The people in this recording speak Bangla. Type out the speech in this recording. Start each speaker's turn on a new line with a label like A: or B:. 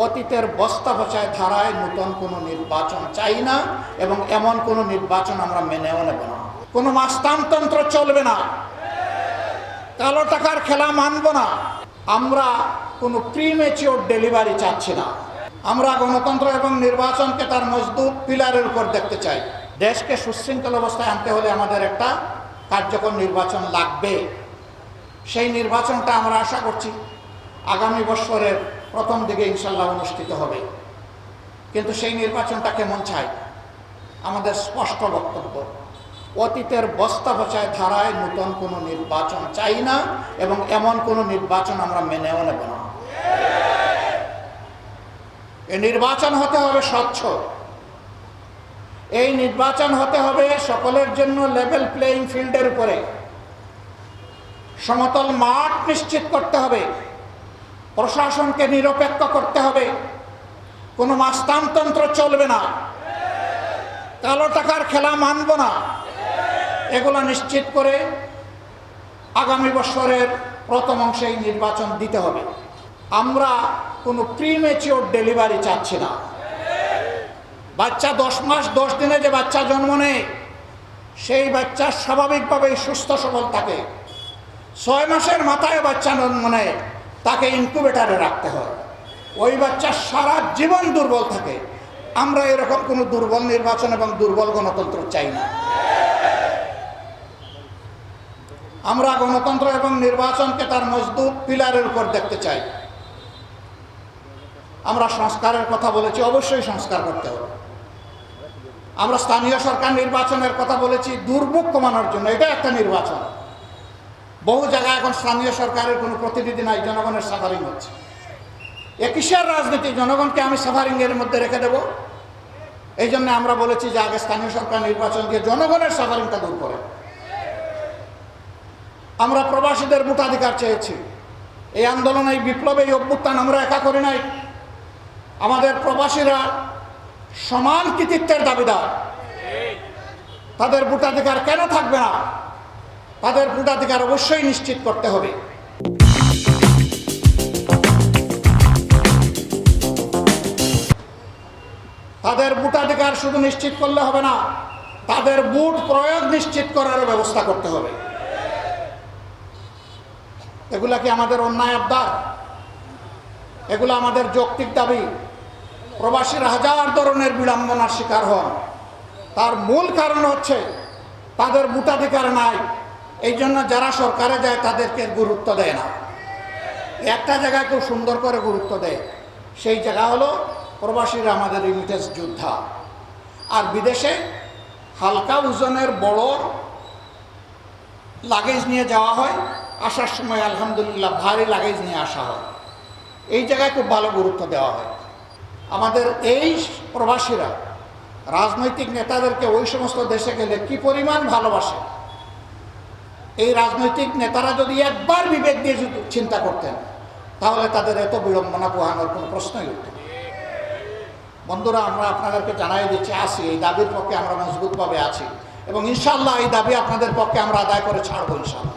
A: অতীতের বস্তা পচায় ধারায় নতুন কোনো নির্বাচন চাই না এবং এমন কোনো নির্বাচন আমরা মেনেও নেব না। কোনো মাস্তানতন্ত্র চলবে না, কালো টাকার খেলা মানব না। আমরা কোনো প্রিমেচিওর ডেলিভারি চাচ্ছি না। আমরা গণতন্ত্র এবং নির্বাচনকে তার মজবুত পিলারের উপর দেখতে চাই। দেশকে সুশৃঙ্খল অবস্থায় আনতে হলে আমাদের একটা কার্যকর নির্বাচন লাগবে। সেই নির্বাচনটা আমরা আশা করছি আগামী বছরের প্রথম দিকে ইনশাল্লাহ অনুষ্ঠিত হবে। কিন্তু সেই নির্বাচনটা কেমন চাই? আমাদের স্পষ্ট বক্তব্য, অতীতের বস্তা পচায় ধারায় নতুন কোনো নির্বাচন চাই না এবং এমন কোনো নির্বাচন আমরা মেনেও নেব না। এই নির্বাচন হতে হবে স্বচ্ছ, এই নির্বাচন হতে হবে সকলের জন্য লেভেল প্লেইং ফিল্ডের উপরে। সমতল মাঠ নিশ্চিত করতে হবে, প্রশাসনকে নিরপেক্ষ করতে হবে, কোনো মাস্তানতন্ত্র চলবে না, কালো টাকার খেলা মানব না। এগুলো নিশ্চিত করে আগামী বছরের প্রথম অংশে এই নির্বাচন দিতে হবে। আমরা কোনো প্রিমেচিওর ডেলিভারি চাচ্ছি না। বাচ্চা 10 মাস 10 দিনে যে বাচ্চা জন্ম নেয়, সেই বাচ্চা স্বাভাবিকভাবেই সুস্থ সবল থাকে। 6 মাসের মাথায় বাচ্চা জন্ম নেয়, তাকে ইনকিউবেটরে রাখতে হয়। ওই বাচ্চা সারা জীবন দুর্বল থাকে। আমরা এরকম কোনো দুর্বল নির্বাচন এবং দুর্বল গণতন্ত্র চাই না। আমরা গণতন্ত্র এবং নির্বাচনকে তার মজবুত পিলারের উপর দেখতে চাই। আমরা সংস্কারের কথা বলেছি, অবশ্যই সংস্কার করতে হবে। আমরা স্থানীয় সরকার নির্বাচনের কথা বলেছি দুর্ভোগ কমানোর জন্য। এটা একটা নির্বাচন। বহু জায়গায় এখন স্থানীয় সরকারের কোনো প্রতিনিধি নাই, জনগণের সাফারিং হচ্ছে। এ কিসের রাজনীতি? জনগণকে আমি সাফারিংয়ের মধ্যে রেখে দেব? এই জন্য আমরা বলেছি যে আগে স্থানীয় সরকার নির্বাচন দিয়ে জনগণের সাফারিংটা দূর করে। আমরা প্রবাসীদের ভোটাধিকার চেয়েছি। এই আন্দোলন, এই বিপ্লবে, এই অভ্যুত্থান আমরা একা করি নাই। আমাদের প্রবাসীরা সমান কৃতিত্বের দাবিদার। তাদের ভোটাধিকার কেন থাকবে না? তাদের ভোটাধিকার অবশ্যই নিশ্চিত করতে হবে। তাদের ভোটাধিকার শুধু নিশ্চিত করলে হবে না, তাদের ভোট প্রয়োগ নিশ্চিত করার ব্যবস্থা করতে হবে। এগুলা কি আমাদের অন্যায় আবদার? এগুলো আমাদের যৌক্তিক দাবি। প্রবাসীরা হাজার ধরনের বিড়ম্বনার শিকার হন। তার মূল কারণ হচ্ছে তাদের ভোটাধিকার নাই। এই জন্য যারা সরকারে যায় তাদেরকে গুরুত্ব দেয় না। একটা জায়গায় খুব সুন্দর করে গুরুত্ব দেয়, সেই জায়গা হলো প্রবাসীরা আমাদের রিমিটেন্স যোদ্ধা। আর বিদেশে হালকা ওজনের বড় লাগেজ নিয়ে যাওয়া হয়, আসার সময় আলহামদুলিল্লাহ ভারী লাগেজ নিয়ে আসা হয়। এই জায়গায় খুব ভালো গুরুত্ব দেওয়া হয়। আমাদের এই প্রবাসীরা রাজনৈতিক নেতাদেরকে ওই সমস্ত দেশে গেলে কি পরিমাণ ভালোবাসে। এই রাজনৈতিক নেতারা যদি একবার বিবেক দিয়ে চিন্তা করতেন, তাহলে তাদের এত বিড়ম্বনা পোহানোর কোনো প্রশ্নই উঠত না। বন্ধুরা, আমরা আপনাদেরকে জানাই দিচ্ছি, আছি এই দাবির পক্ষে আমরা মজবুতভাবে আছি এবং ইনশাআল্লাহ এই দাবি আপনাদের পক্ষে আমরা আদায় করে ছাড়বো ইনশাআল্লাহ।